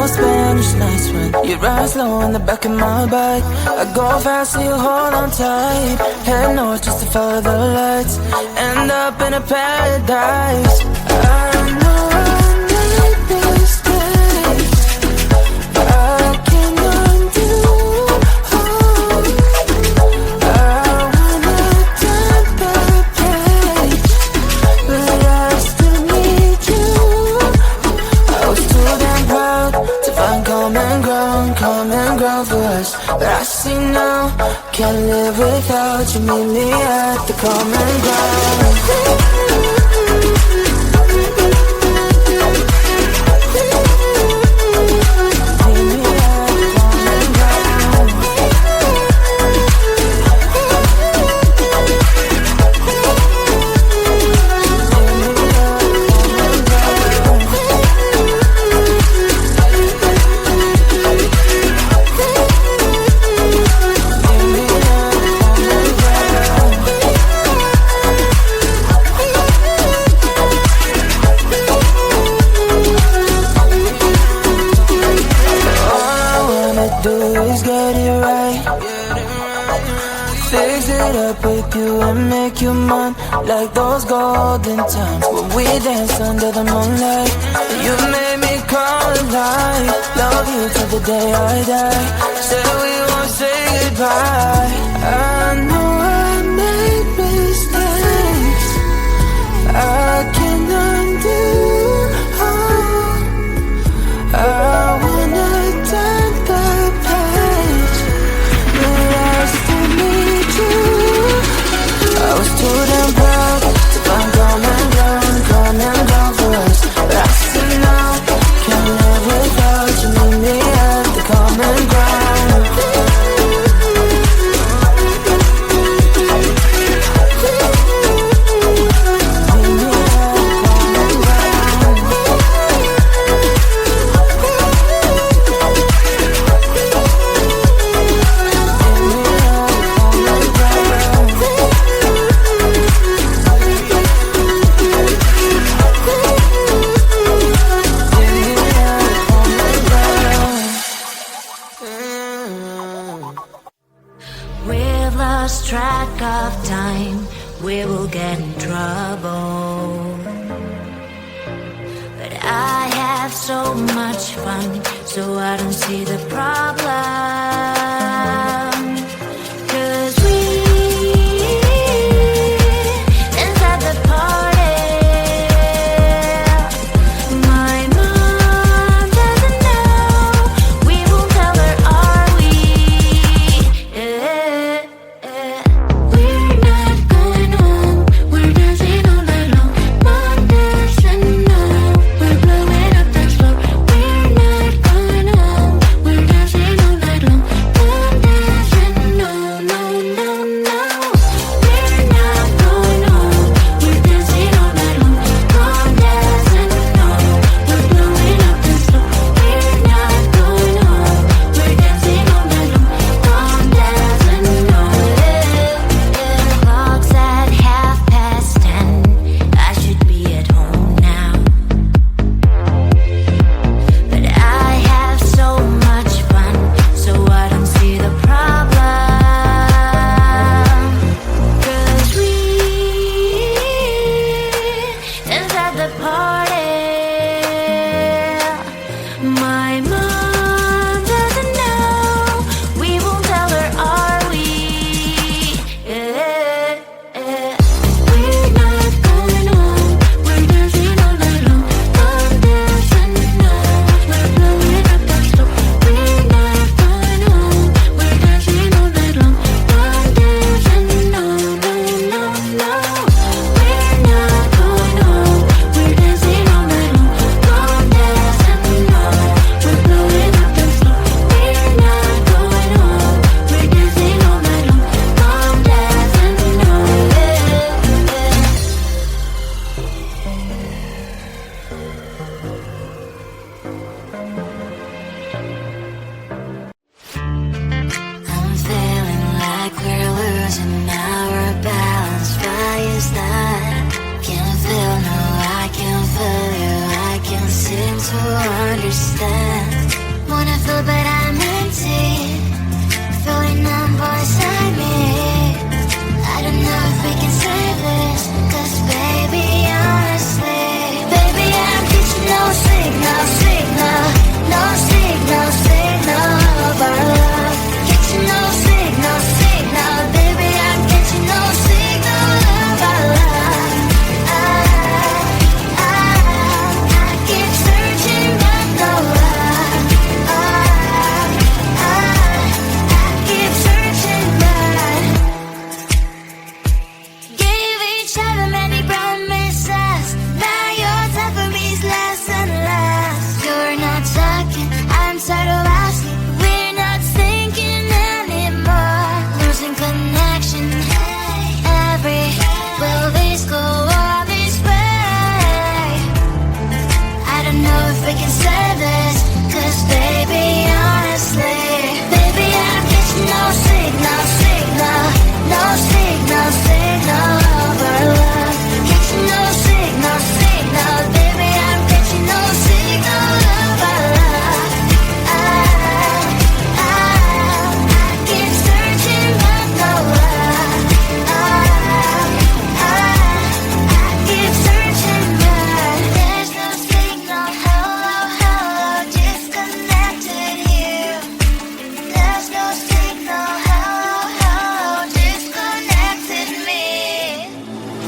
those Spanish nights when you ride slow in the back of my bike. I go fast so you hold on tight. Head north just to follow the lights. End up in a paradise. I know I made mistakes, but I can't undo. I wanna turn the page, but I still need you. I was too damn proud to find common ground for us. But I see now, can't live without you. Meet me at the common ground. Make you mine like those golden times when we danced under the moonlight. You made me come alive. Love you till the day I die. Said we won't say goodbye. I know I made mistakes, I can't undo. I wanna turn the page, but I still need you. I was too damn proud to find common ground for us. But I see now, can't live without you. Meet me at the common ground. We've lost track of time, we will get in trouble. But I have so much fun, so I don't see the problem. 'Cause we dance at the party. My mom doesn't know, we won't tell her, are we? We're not going home, we're dancing all night long. Mom doesn't know, we're blowing up the floor. We're not going home, we're dancing all night long. Mom doesn't know, no, no, no. We're not going home, we're dancing all night long. Mom doesn't know, we're blowing up the floor. We're not going home, we're dancing all night long. Mom doesn't know. Clock's at 10:30. I should be at home now, but I have so much fun, so I don't see the problem. 'Cause we dance at the party. My mom doesn't know, we won't tell her, are we? We're not going home, we're dancing all night long. Mom doesn't know, we're blowing up the floor. We're not going home, we're dancing all night long. Mom doesn't know, no, no, no. We're not going home, we're dancing all night long. Mom doesn't know, we're blowing up the floor. We're not going home, we're dancing all night long. Mom doesn't know. I'm feeling like we're losing our balance. Why is that? Can't feel, no, I can't feel you. I can't seem to understand. wanna feel but I'm empty, feeling numb inside me. I don't know if we can save this, 'cause baby, honestly, baby, I'm getting no signal, no signal of our love. Getting no signal, baby, I'm getting no signal of our love. I keep searching but no love. I keep searching but gave each other many promises. Now your time for me's less and less. You're not talking, I'm tired of asking. We're not thinking anymore. Losing connection. Every will this go all this way? I don't know if we can save this, 'cause baby, honestly, baby, I'm getting no signal, no signal of our love. Getting no signal, baby, I'm getting no signal of our love. I keep searching but no love. I keep searching but there's no signal. Hello, disconnected here. There's no signal. Hello, disconnected me.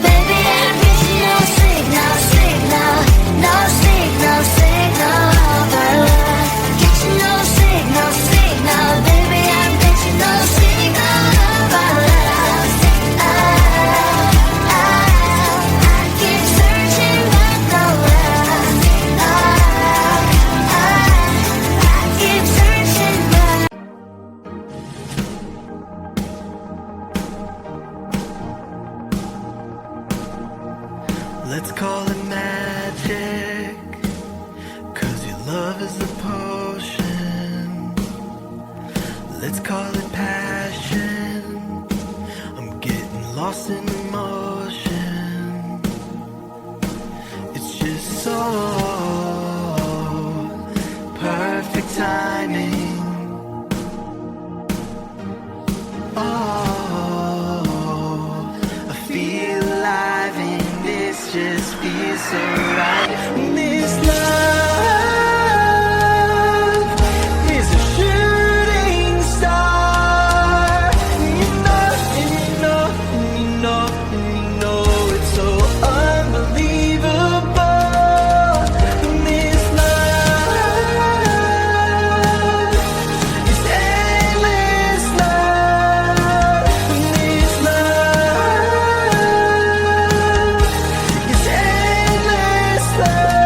Baby, I'm getting no signal, no signal of our love. Getting no signal, baby, I'm getting no signal of our love. I keep searching but no love. I keep searching but Let's call it magic, 'cause your love is the potion. Let's call it passion, I'm getting lost in emotion. It's just so perfect timing. Oh, I feel alive and this just feels so right. This love is a shooting star. You know, and you know, and you know, and you know it's so unbelievable. This love is endless love. This love is endless love.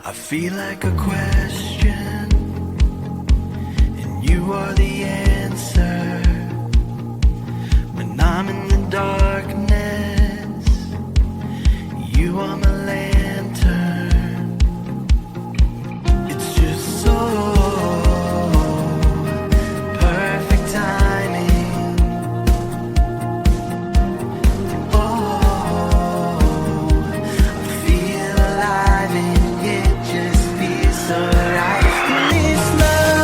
I feel like a question, and you are the answer. When I'm in the darkness, you are my lantern. It's just so perfect timing. Oh, I feel alive and it just feels so right. This love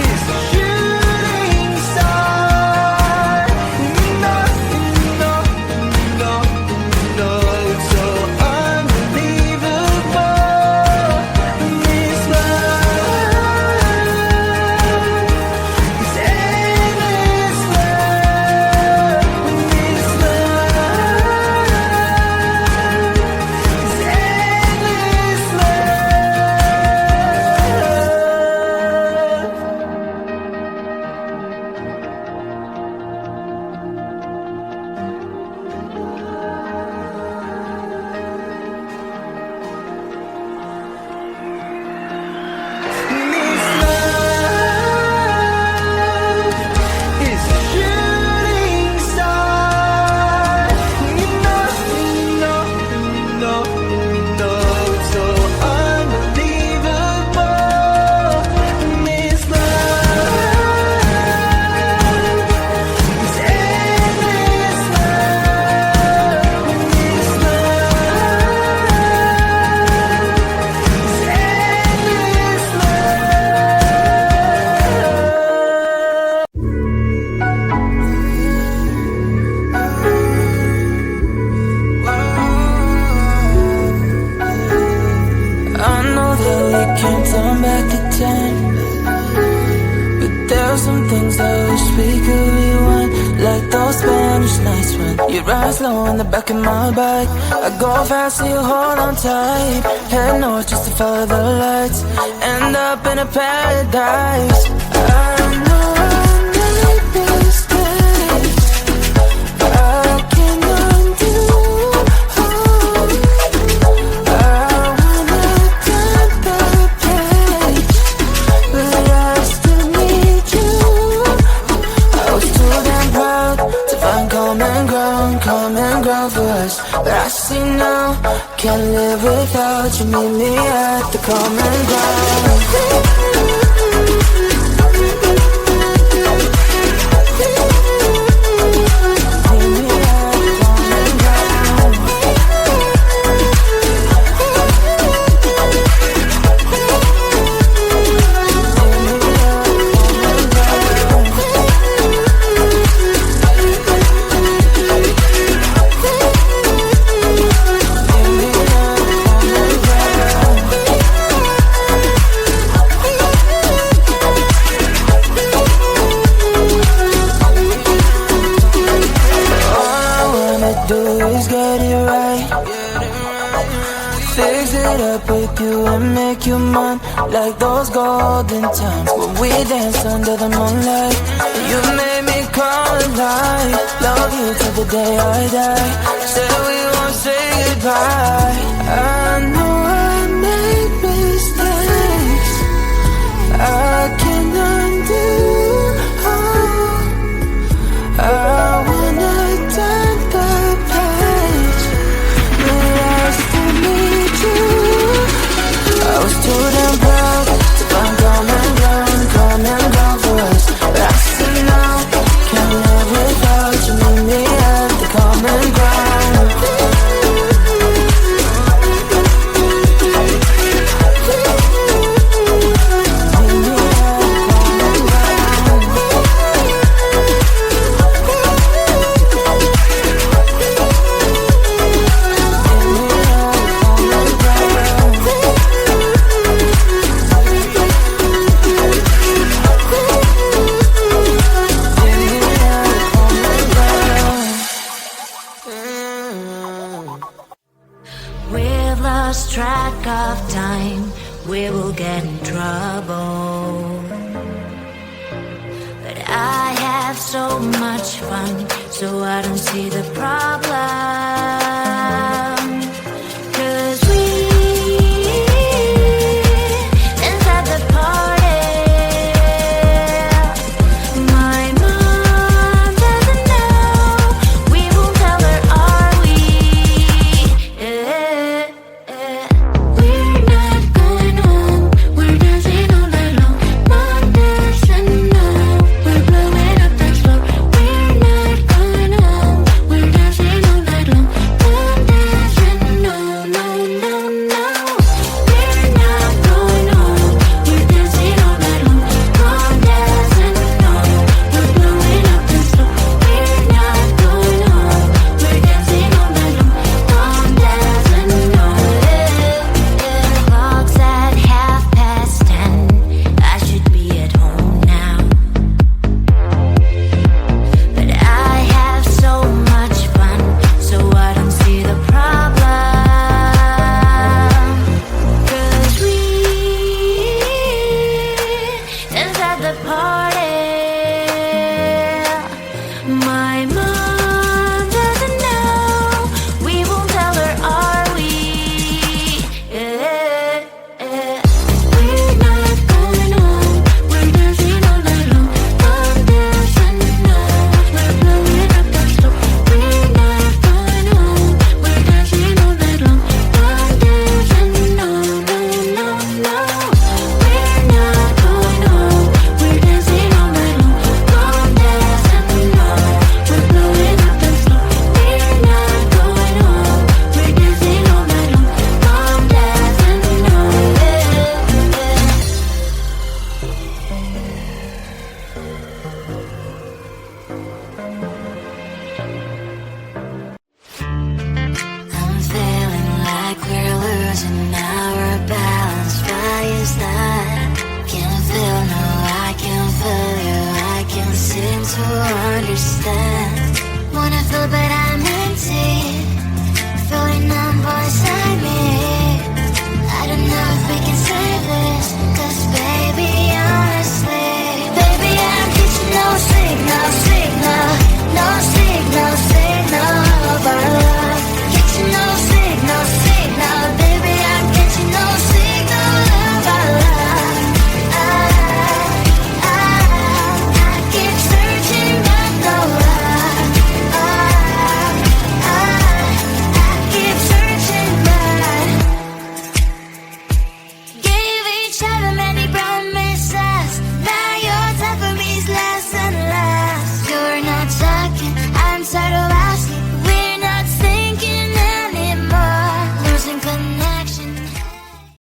is a shooting star. things that I wish we could rewind, like those Spanish nights when you ride slow in the back of my bike. I go fast so you hold on tight. Head north just to follow the lights, end up in a paradise. I know I made mistakes, I can undo. Common ground for us, but I see now, can't live without you. Meet me at the common ground. Make you mine, like those golden times when we danced under the moonlight. You made me come alive. Love you till the day I die. Said we won't say goodbye. I know I made mistakes, I can undo. I wanna turn the page, but I still need you. I was too damn proud to find common ground for us, but I see now, can't live without you. Meet me at the common ground. Track of time, we will get in trouble. But I have so much fun, so I don't see the problem. 'Cause we inside the party, my mom doesn't know. We won't tell her, are we? Can't feel, no, I can't feel you, I to understand. Wanna feel but I'm empty. Feeling